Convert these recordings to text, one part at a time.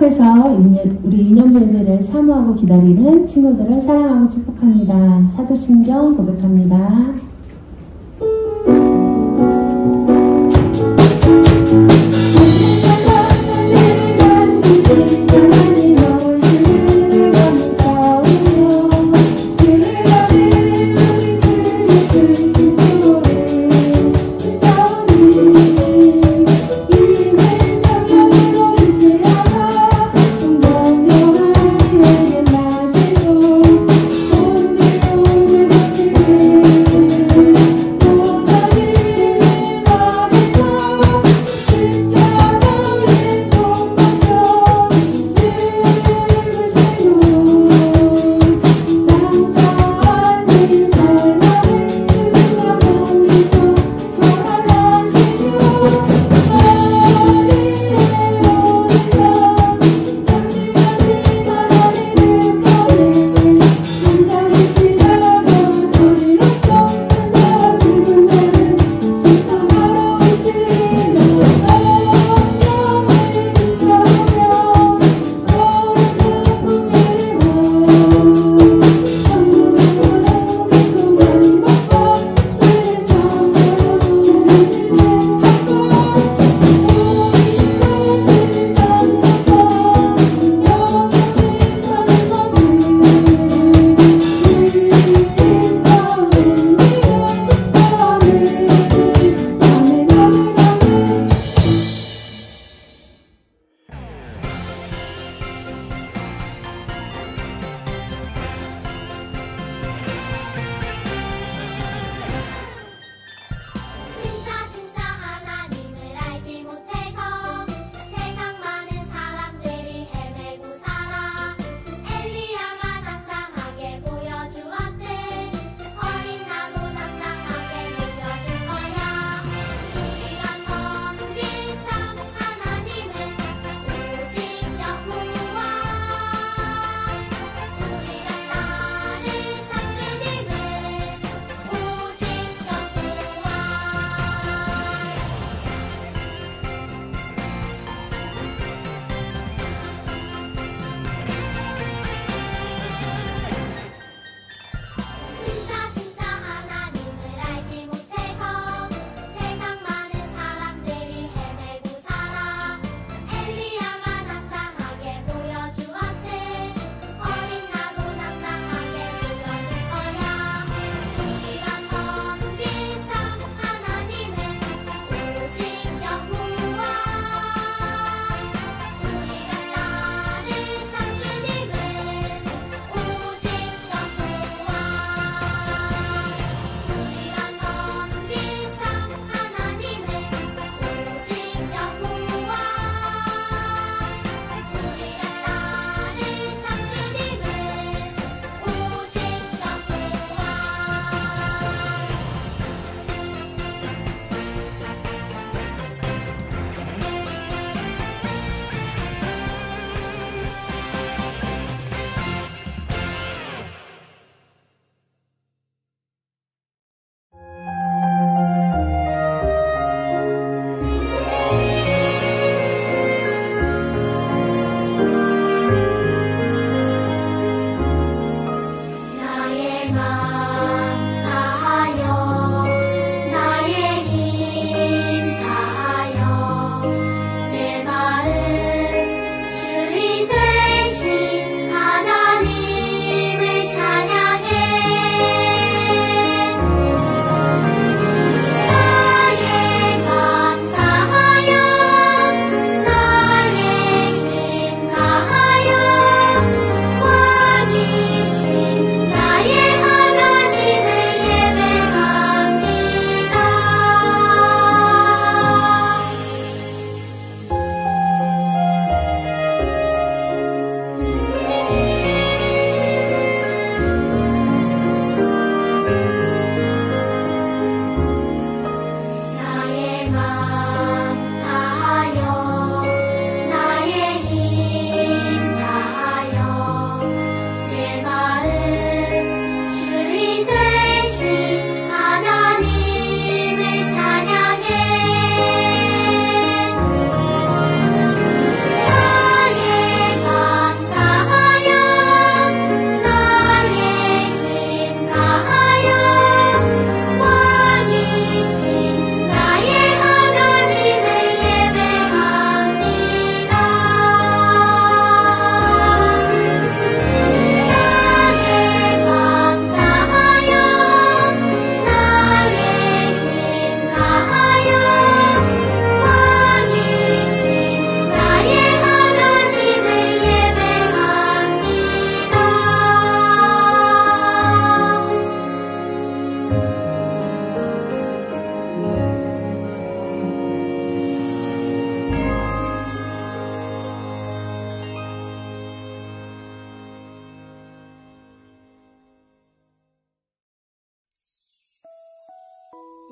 앞에서 우리 유년부 예배를 사모하고 기다리는 친구들을 사랑하고 축복합니다. 사도신경 고백합니다.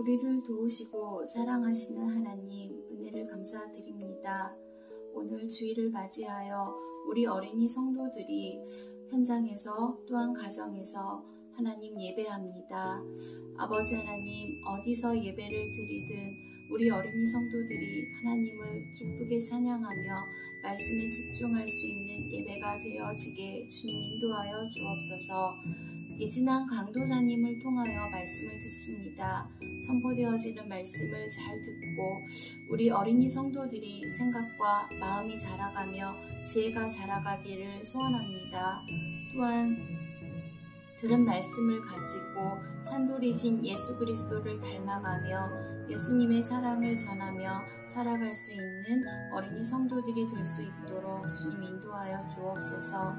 우리를 도우시고 사랑하시는 하나님, 은혜를 감사드립니다. 오늘 주일을 맞이하여 우리 어린이 성도들이 현장에서 또한 가정에서 하나님 예배합니다. 아버지 하나님, 어디서 예배를 드리든 우리 어린이 성도들이 하나님을 기쁘게 찬양하며 말씀에 집중할 수 있는 예배가 되어지게 주님 인도하여 주옵소서. 이 지난 강도사님을 통하여 말씀을 듣습니다. 선포되어지는 말씀을 잘 듣고 우리 어린이 성도들이 생각과 마음이 자라가며 지혜가 자라가기를 소원합니다. 또한 들은 말씀을 가지고 산돌이신 예수 그리스도를 닮아가며 예수님의 사랑을 전하며 살아갈 수 있는 어린이 성도들이 될 수 있도록 주님 인도하여 주옵소서.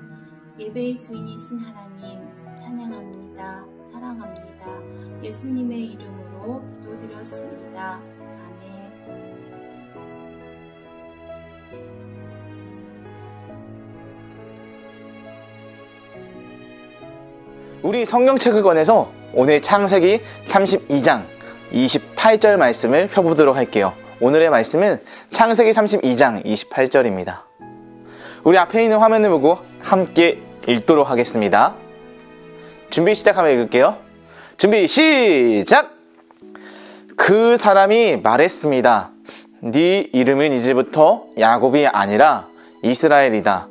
예배의 주인이신 하나님 찬양합니다. 사랑합니다. 예수님의 이름으로 기도드렸습니다. 아멘. 우리 성경책을 꺼내서 오늘 창세기 32장 28절 말씀을 펴보도록 할게요. 오늘의 말씀은 창세기 32장 28절입니다. 우리 앞에 있는 화면을 보고 함께 읽도록 하겠습니다. 준비 시작하면 읽을게요. 준비 시작! 그 사람이 말했습니다. 네 이름은 이제부터 야곱이 아니라 이스라엘이다.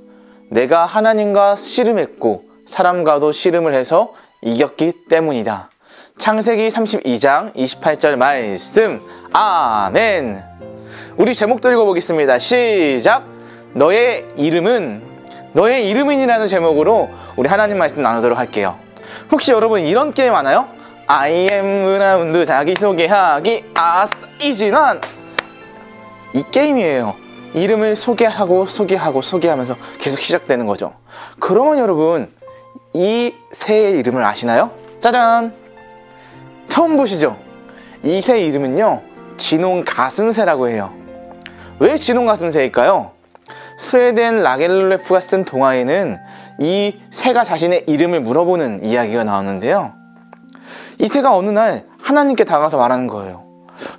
내가 하나님과 씨름했고 사람과도 씨름을 해서 이겼기 때문이다. 창세기 32장 28절 말씀. 아멘. 우리 제목도 읽어보겠습니다. 시작. 너의 이름은이라는 제목으로 우리 하나님 말씀 나누도록 할게요. 혹시 여러분 이런 게임 아나요? I am 은하운드 자기소개하기 이진환. 이 게임이에요. 이름을 소개하면서 계속 시작되는 거죠. 그러면 여러분 이 새의 이름을 아시나요? 짜잔! 처음 보시죠? 이 새의 이름은요, 진홍가슴새라고 해요. 왜 진홍가슴새일까요? 스웨덴 라겔로레프가 쓴 동화에는 이 새가 자신의 이름을 물어보는 이야기가 나오는데요. 이 새가 어느 날 하나님께 다가가서 말하는 거예요.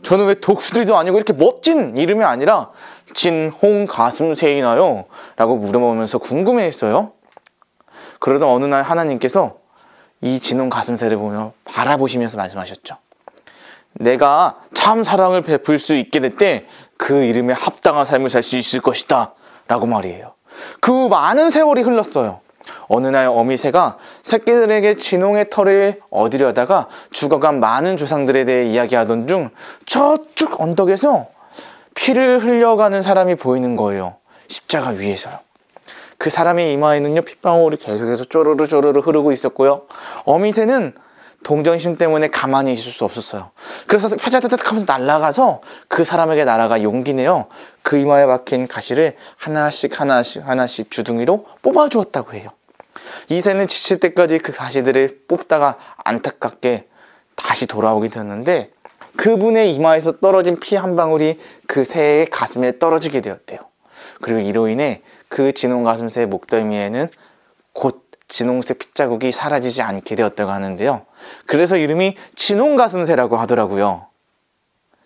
저는 왜 독수리도 아니고 이렇게 멋진 이름이 아니라 진홍가슴새이나요? 라고 물어보면서 궁금해했어요. 그러던 어느 날 하나님께서 이 진홍가슴새를 보며 바라보시면서 말씀하셨죠. 내가 참 사랑을 베풀 수 있게 될 때 그 이름에 합당한 삶을 살 수 있을 것이다 라고 말이에요. 그 많은 세월이 흘렀어요. 어느 날 어미새가 새끼들에게 진홍의 털을 얻으려다가 죽어간 많은 조상들에 대해 이야기하던 중 저쪽 언덕에서 피를 흘려가는 사람이 보이는 거예요. 십자가 위에서요. 그 사람의 이마에는요, 핏방울이 계속해서 쪼르르 흐르고 있었고요. 어미새는 동정심 때문에 가만히 있을 수 없었어요. 그래서 펴자다닥 하면서 날아가서 그 사람에게 날아가 용기 내어 그 이마에 박힌 가시를 하나씩 주둥이로 뽑아주었다고 해요. 이 새는 지칠 때까지 그 가시들을 뽑다가 안타깝게 다시 돌아오게 되었는데 그분의 이마에서 떨어진 피 한 방울이 그 새의 가슴에 떨어지게 되었대요. 그리고 이로 인해 그 진홍가슴새의 목덜미에는 곧 진홍색 핏자국이 사라지지 않게 되었다고 하는데요. 그래서 이름이 진홍가슴새라고 하더라고요.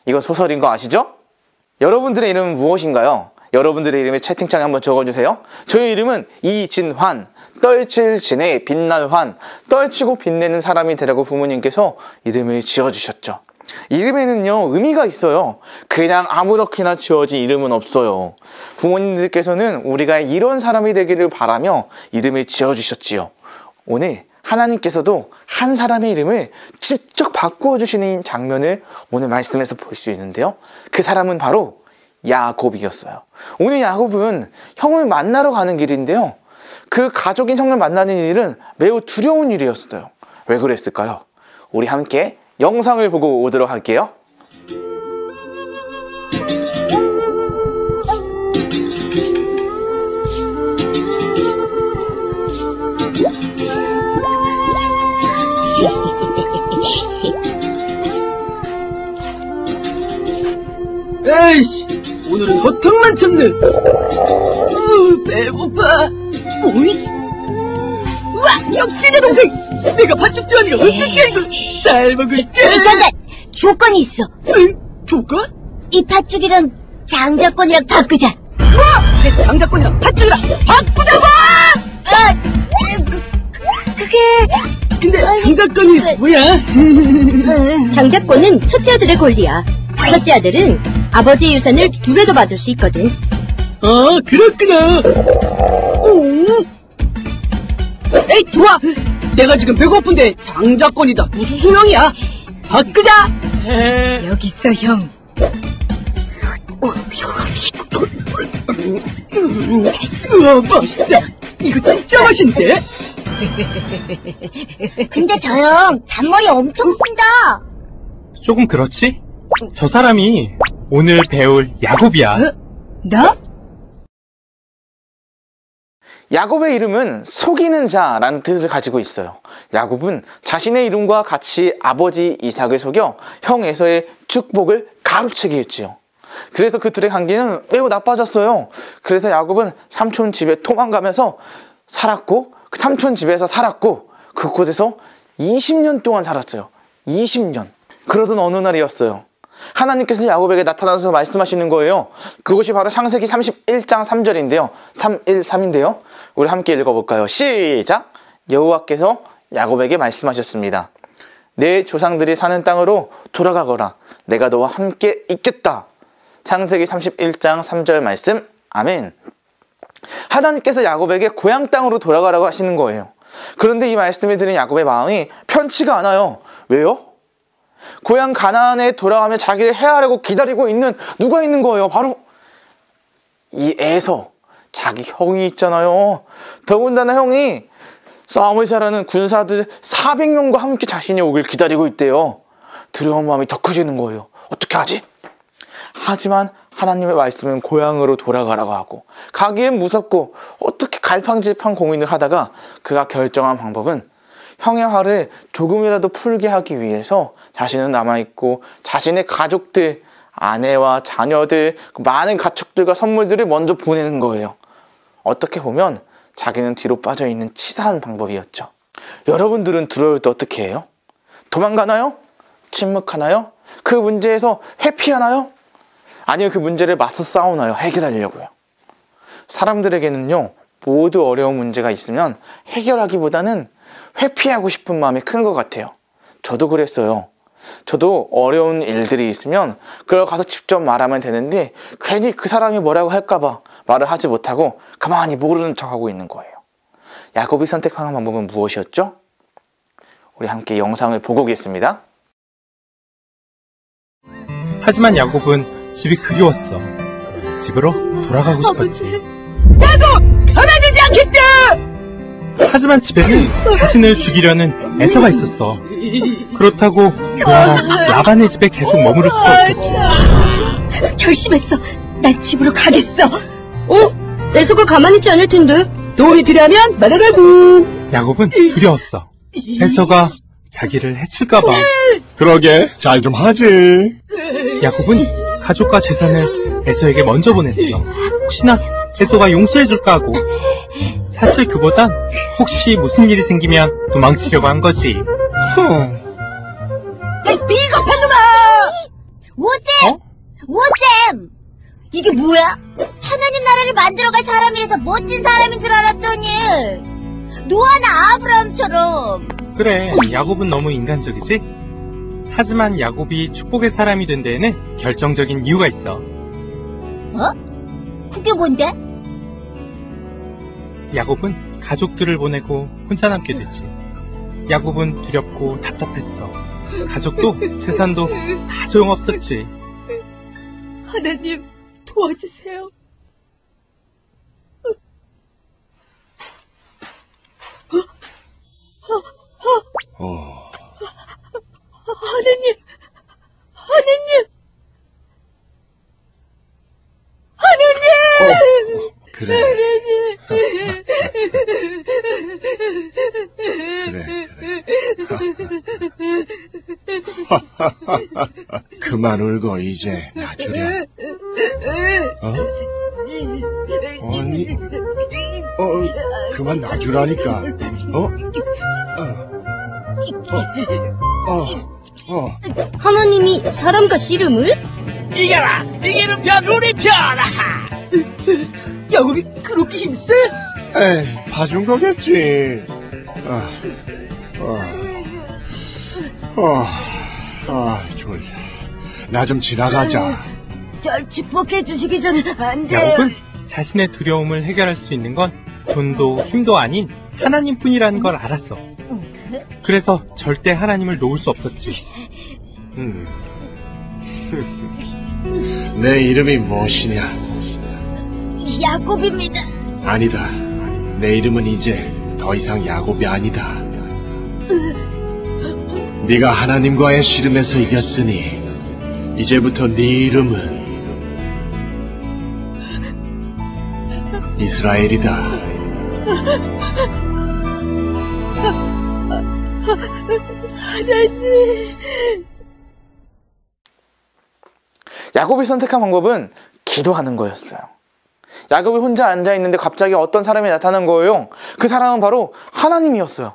이거 소설인 거 아시죠? 여러분들의 이름은 무엇인가요? 여러분들의 이름을 채팅창에 한번 적어주세요. 저의 이름은 이진환, 떨칠 진에 빛날 환, 떨치고 빛내는 사람이 되라고 부모님께서 이름을 지어주셨죠. 이름에는요, 의미가 있어요. 그냥 아무렇게나 지어진 이름은 없어요. 부모님들께서는 우리가 이런 사람이 되기를 바라며 이름을 지어주셨지요. 오늘 하나님께서도 한 사람의 이름을 직접 바꾸어 주시는 장면을 오늘 말씀에서 볼 수 있는데요. 그 사람은 바로 야곱이었어요. 오늘 야곱은 형을 만나러 가는 길인데요. 그 가족인 형을 만나는 일은 매우 두려운 일이었어요. 왜 그랬을까요? 우리 함께 영상을 보고 오도록 할게요. 에이씨, 오늘은 허탕만 쳤네. 배고파. 오이? 우와, 역시 내 동생. 내가 팥죽 좋아하니까 어떻게 알고. 잘 먹을게. 잠깐, 조건이 있어. 조건? 이 팥죽이랑 장자권이랑 바꾸자. 뭐? 내 장자권이랑 팥죽이랑 바꾸자고! 그게... 근데 장자권이 뭐야? 장자권은 첫째 아들의 권리야. 첫째 아들은 아버지의 유산을 2배 더 받을 수 있거든. 그렇구나. 에이, 좋아. 내가 지금 배고픈데 장자권이다. 무슨 소용이야? 바꾸자. 여기 있어, 형. 맛있어. 이거 진짜 맛있는데? 근데 저 형 잔머리 엄청 쓴다. 조금 그렇지? 저 사람이 오늘 배울 야곱이야. 나? 야곱의 이름은 속이는 자라는 뜻을 가지고 있어요. 야곱은 자신의 이름과 같이 아버지 이삭을 속여 형 에서의 축복을 가로채게 했지요. 그래서 그들의 관계는 매우 나빠졌어요. 그래서 야곱은 삼촌 집에 도망가면서 살았고, 삼촌 집에서 살았고, 그곳에서 20년 동안 살았어요. 20년. 그러던 어느 날이었어요. 하나님께서 야곱에게 나타나서 말씀하시는 거예요. 그것이 바로 창세기 31장 3절인데요. 313인데요. 우리 함께 읽어볼까요? 시작! 여호와께서 야곱에게 말씀하셨습니다. 내 조상들이 사는 땅으로 돌아가거라. 내가 너와 함께 있겠다. 창세기 31장 3절 말씀. 아멘. 하나님께서 야곱에게 고향 땅으로 돌아가라고 하시는 거예요. 그런데 이 말씀을 들은 야곱의 마음이 편치가 않아요. 왜요? 고향 가나안에 돌아가며 자기를 해하려고 기다리고 있는 누가 있는 거예요? 바로 이 에서, 자기 형이 있잖아요. 더군다나 형이 싸움을 잘하는 군사들 400명과 함께 자신이 오길 기다리고 있대요. 두려운 마음이 더 커지는 거예요. 어떻게 하지? 하지만 하나님의 말씀은 고향으로 돌아가라고 하고, 가기엔 무섭고 어떻게 갈팡질팡 고민을 하다가 그가 결정한 방법은 형의 화를 조금이라도 풀게 하기 위해서 자신은 남아있고 자신의 가족들, 아내와 자녀들, 많은 가축들과 선물들을 먼저 보내는 거예요. 어떻게 보면 자기는 뒤로 빠져있는 치사한 방법이었죠. 여러분들은 두려울 때 어떻게 해요? 도망가나요? 침묵하나요? 그 문제에서 회피하나요? 아니면 그 문제를 맞서 싸우나요? 해결하려고요. 사람들에게는요, 모두 어려운 문제가 있으면 해결하기보다는 회피하고 싶은 마음이 큰 것 같아요. 저도 그랬어요. 저도 어려운 일들이 있으면 그걸 가서 직접 말하면 되는데 괜히 그 사람이 뭐라고 할까봐 말을 하지 못하고 가만히 모르는 척하고 있는 거예요. 야곱이 선택한 방법은 무엇이었죠? 우리 함께 영상을 보고 오겠습니다. 하지만 야곱은 집이 그리웠어. 집으로 돌아가고 싶었지. 야곱! 가만두지 않겠다! 하지만 집에는 자신을 죽이려는 에서가 있었어. 그렇다고 교활한 라반의 집에 계속 머무를 수가 없었지. 결심했어. 난 집으로 가겠어. 에서가 가만히 있지 않을 텐데. 도움이 필요하면 말하라고. 야곱은 두려웠어. 에서가 자기를 해칠까봐. 그러게, 잘 좀 하지. 야곱은 가족과 재산을 에서에게 먼저 보냈어. 혹시나 에서가 용서해줄까 하고. 사실 그보단 혹시 무슨 일이 생기면 도망치려고 한 거지. 이 비겁한 놈아! 오쌤! 오쌤! 이게 뭐야? 하나님 나라를 만들어갈 사람이라서 멋진 사람인 줄 알았더니 노아나 아브라함처럼. 그래, 야곱은 너무 인간적이지? 하지만 야곱이 축복의 사람이 된 데에는 결정적인 이유가 있어. 뭐? 그게 뭔데? 야곱은 가족들을 보내고 혼자 남게 되지. 야곱은 두렵고 답답했어. 가족도 재산도 다 소용없었지. 하나님 도와주세요. 하나님, 그래. 그만 울고 이제 놔주랴. 아니, 그만 놔주라니까. 하나님이 사람과 씨름을? 이겨라! 이기는 편 우리 편! 야곱이 그렇게 힘세? 에이, 봐준 거겠지. 졸려. 나 좀 지나가자. 절 축복해 주시기 전에 안 돼. 야곱은 자신의 두려움을 해결할 수 있는 건 돈도 힘도 아닌 하나님뿐이라는 걸 알았어. 그래서 절대 하나님을 놓을 수 없었지. 내 이름이 무엇이냐? 야곱입니다. 아니다. 내 이름은 이제 더 이상 야곱이 아니다. 네가 하나님과의 씨름에서 이겼으니 이제부터 네 이름은 이스라엘이다. 하나님. 야곱이 선택한 방법은 기도하는 거였어요. 야곱이 혼자 앉아있는데 갑자기 어떤 사람이 나타난 거예요. 그 사람은 바로 하나님이었어요.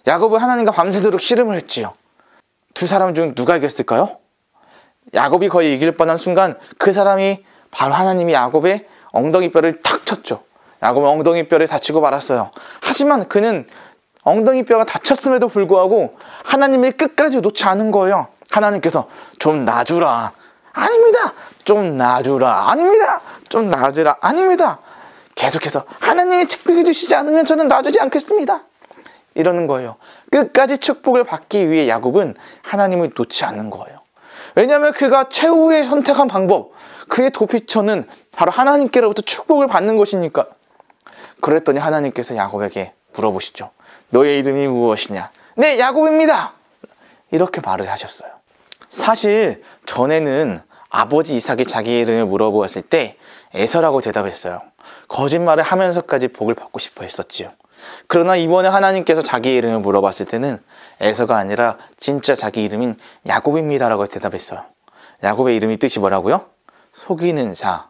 야곱은 하나님과 밤새도록 씨름을 했지요. 두 사람 중 누가 이겼을까요? 야곱이 거의 이길 뻔한 순간 그 사람이 바로 하나님이 야곱의 엉덩이뼈를 탁 쳤죠. 야곱은 엉덩이뼈를 다치고 말았어요. 하지만 그는 엉덩이뼈가 다쳤음에도 불구하고 하나님을 끝까지 놓지 않은 거예요. 하나님께서 좀 놔주라. 아닙니다. 좀 놔주라. 아닙니다. 좀 놔주라. 아닙니다. 계속해서 하나님이 축복해 주시지 않으면 저는 놔주지 않겠습니다. 이러는 거예요. 끝까지 축복을 받기 위해 야곱은 하나님을 놓지 않는 거예요. 왜냐하면 그가 최후의 선택한 방법, 그의 도피처는 바로 하나님께로부터 축복을 받는 것이니까. 그랬더니 하나님께서 야곱에게 물어보시죠. 너의 이름이 무엇이냐? 네, 야곱입니다. 이렇게 말을 하셨어요. 사실 전에는 아버지 이삭이 자기 이름을 물어보았을 때 에서라고 대답했어요. 거짓말을 하면서까지 복을 받고 싶어 했었지요. 그러나 이번에 하나님께서 자기 이름을 물어봤을 때는 에서가 아니라 진짜 자기 이름인 야곱입니다라고 대답했어요. 야곱의 이름이 뜻이 뭐라고요? 속이는 자.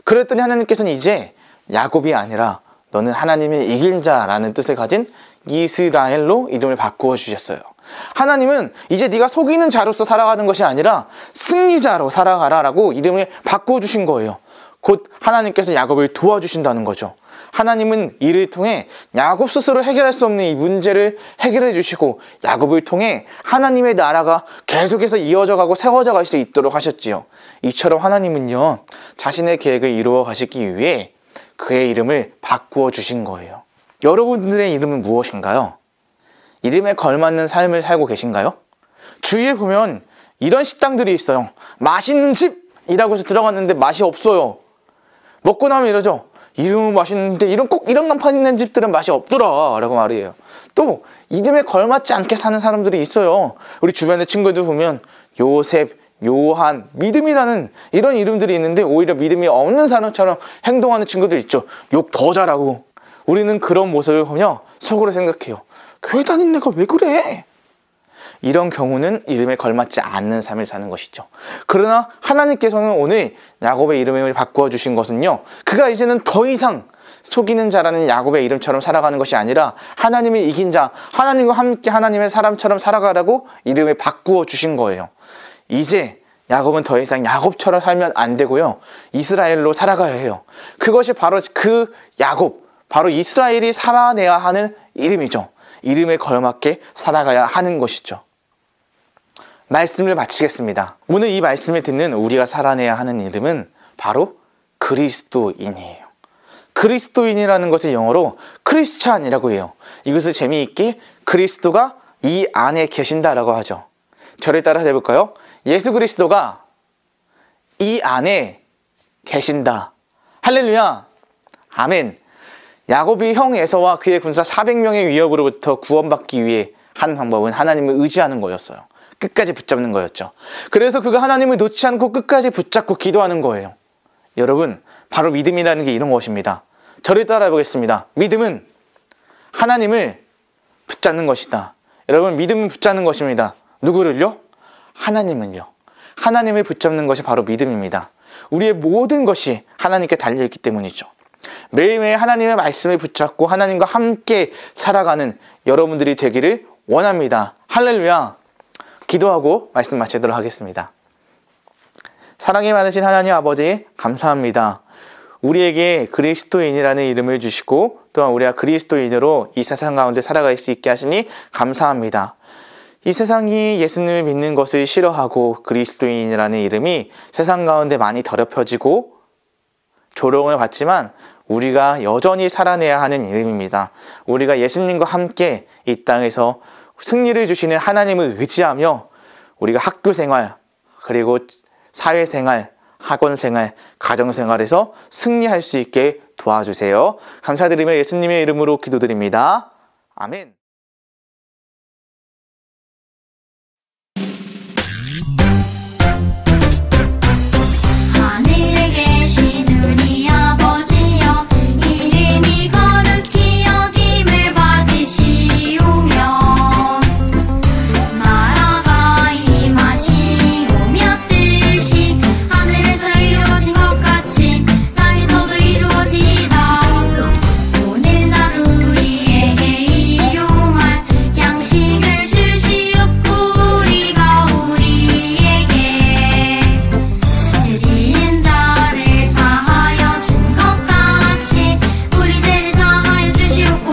그랬더니 하나님께서는 이제 야곱이 아니라 너는 하나님의 이긴 자라는 뜻을 가진 이스라엘로 이름을 바꾸어 주셨어요. 하나님은 이제 네가 속이는 자로서 살아가는 것이 아니라 승리자로 살아가라라고 이름을 바꾸어 주신 거예요. 곧 하나님께서 야곱을 도와주신다는 거죠. 하나님은 이를 통해 야곱 스스로 해결할 수 없는 이 문제를 해결해 주시고 야곱을 통해 하나님의 나라가 계속해서 이어져 가고 세워져 갈 수 있도록 하셨지요. 이처럼 하나님은요, 자신의 계획을 이루어 가시기 위해 그의 이름을 바꾸어 주신 거예요. 여러분들의 이름은 무엇인가요? 이름에 걸맞는 삶을 살고 계신가요? 주위에 보면 이런 식당들이 있어요. 맛있는 집이라고 해서 들어갔는데 맛이 없어요. 먹고 나면 이러죠. 이름은 맛있는데 꼭 이런 간판 있는 집들은 맛이 없더라 라고 말이에요. 또 이름에 걸맞지 않게 사는 사람들이 있어요. 우리 주변의 친구들 보면 요셉, 요한, 믿음이라는 이런 이름들이 있는데 오히려 믿음이 없는 사람처럼 행동하는 친구들 있죠. 욕 더 잘하고. 우리는 그런 모습을 보며 속으로 생각해요. 교회 다니는 내가 왜 그래? 이런 경우는 이름에 걸맞지 않는 삶을 사는 것이죠. 그러나 하나님께서는 오늘 야곱의 이름을 바꾸어 주신 것은요, 그가 이제는 더 이상 속이는 자라는 야곱의 이름처럼 살아가는 것이 아니라 하나님을 이긴 자, 하나님과 함께 하나님의 사람처럼 살아가라고 이름을 바꾸어 주신 거예요. 이제 야곱은 더 이상 야곱처럼 살면 안 되고요, 이스라엘로 살아가야 해요. 그것이 바로 그 야곱, 바로 이스라엘이 살아내야 하는 이름이죠. 이름에 걸맞게 살아가야 하는 것이죠. 말씀을 마치겠습니다. 오늘 이 말씀을 듣는 우리가 살아내야 하는 이름은 바로 그리스도인이에요. 그리스도인이라는 것을 영어로 크리스찬이라고 해요. 이것을 재미있게 그리스도가 이 안에 계신다라고 하죠. 저를 따라서 해볼까요? 예수 그리스도가 이 안에 계신다. 할렐루야. 아멘. 야곱이 형 에서와 그의 군사 400명의 위협으로부터 구원받기 위해 한 방법은 하나님을 의지하는 거였어요. 끝까지 붙잡는 거였죠. 그래서 그가 하나님을 놓지 않고 끝까지 붙잡고 기도하는 거예요. 여러분, 바로 믿음이라는 게 이런 것입니다. 저를 따라 해보겠습니다. 믿음은 하나님을 붙잡는 것이다. 여러분, 믿음은 붙잡는 것입니다. 누구를요? 하나님은요. 하나님을 붙잡는 것이 바로 믿음입니다. 우리의 모든 것이 하나님께 달려있기 때문이죠. 매일매일 하나님의 말씀을 붙잡고 하나님과 함께 살아가는 여러분들이 되기를 원합니다. 할렐루야. 기도하고 말씀 마치도록 하겠습니다. 사랑이 많으신 하나님 아버지 감사합니다. 우리에게 그리스도인이라는 이름을 주시고 또한 우리가 그리스도인으로 이 세상 가운데 살아갈 수 있게 하시니 감사합니다. 이 세상이 예수님을 믿는 것을 싫어하고 그리스도인이라는 이름이 세상 가운데 많이 더럽혀지고 조롱을 받지만 우리가 여전히 살아내야 하는 이름입니다. 우리가 예수님과 함께 이 땅에서 승리를 주시는 하나님을 의지하며 우리가 학교생활 그리고 사회생활, 학원생활, 가정생활에서 승리할 수 있게 도와주세요. 감사드리며 예수님의 이름으로 기도드립니다. 아멘. 하늘에 계신 우리 아버지여 이름이 거룩히 여김을 받으시오며 나라가 임하시오며 뜻이 하늘에서 이루어진 것 같이 땅에서도 이루어지이다. 오늘 하루 우리에게 일용할 양식을 주시옵고 우리가 우리에게 죄 지은 자를 사하여 준 것 같이 우리 죄를 사하여 주시옵고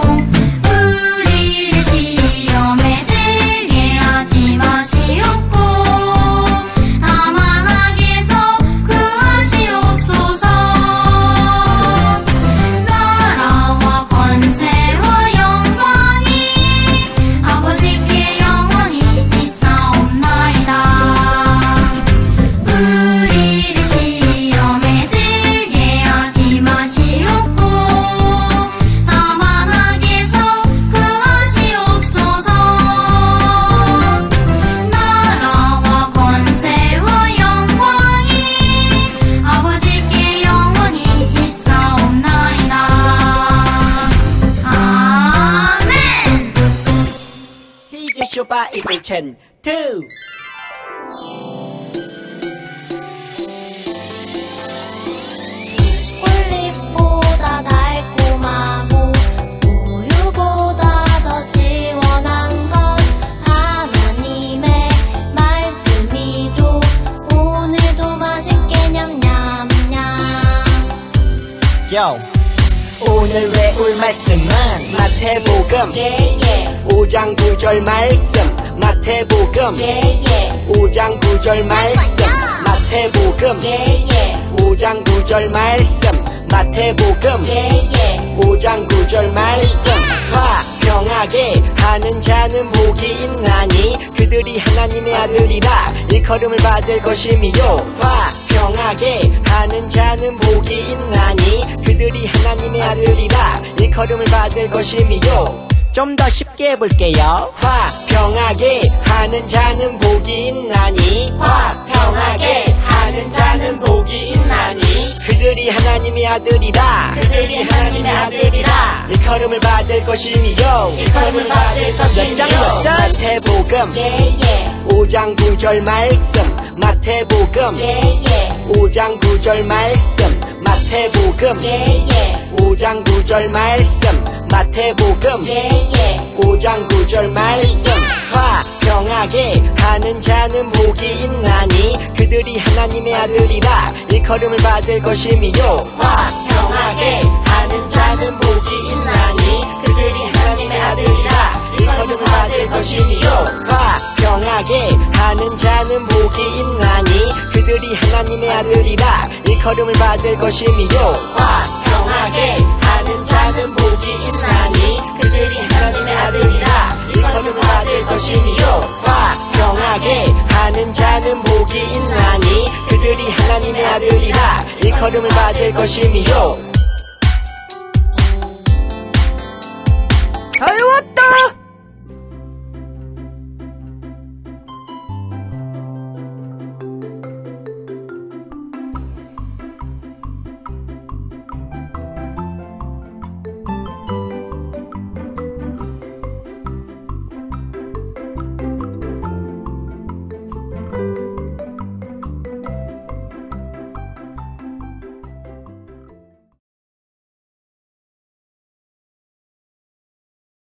우리를 시험에 들게 하지 마시옵고 다만 악에서 구하시옵소서. 나라와 권세와 영광이 아버지께 영원히 있사옵나이다. 우리를 시험에 들게 하지 마시옵고 다만 악에서 구하시옵소서. 나라와 권세와 영광이 아버지께 영원히 있사옵나이다. 아멘. ที่จะโชว์ปาอีกเป็นเช่น2 꿀잎보다 달콤하고 우유보다 더 시원한 건 하나님의 말씀이죠. 오늘도 맛있게 냠냠냠. Yo. 오늘 외울 말씀은 마태복음 5장 9절 말씀 마태복음 5장 9절 말씀 마태복음 5장 9절 말씀 마태복음 5장 9절 말씀 화평하게 하는 자는 복이 있나니 그들이 하나님의 아들이라 일컬음을 받을 것이미요. 화평하게 하는 자는 복이 있나니 그들이 하나님의 아들이라 일컬음을 받을 것이미요. 좀 더 쉽게 해볼게요. 화평하게 하는 자는 복이 있나니 화평하게 하는 자는 복이 있나니 그들이 하나님의 아들이라 그들이 하나님의 아들이라 일컬음을 받을 것이미요. 일컬음을 받을 것이미요. 마태복음 5장 9절 말씀 마태복음 5장 9절 말씀 마태복음 5장 9절 말씀 마태복음 5장 9절 말씀 화평하게 하는 자는 복이 있나니 그들이 하나님의 아들이라 일컬음을 받을 것이미요. 화평하게 하는 자는 복이 있나니 그들이 하나님의 아들이라 일컬음을 받을 것이미요. 화평하게 하는 자는 복이 있나니 그들이 하나님의 아들이라 일컬음을 받을 것이미요. 화평하게 하는 자는 복이 있나니 그들이 하나님의 아들이라 일컬음을 받을 것이미요. 화평하게 하는 자는 복이 있나니 그들이 하나님의 아들이라 일컬음을 받을 것이미요.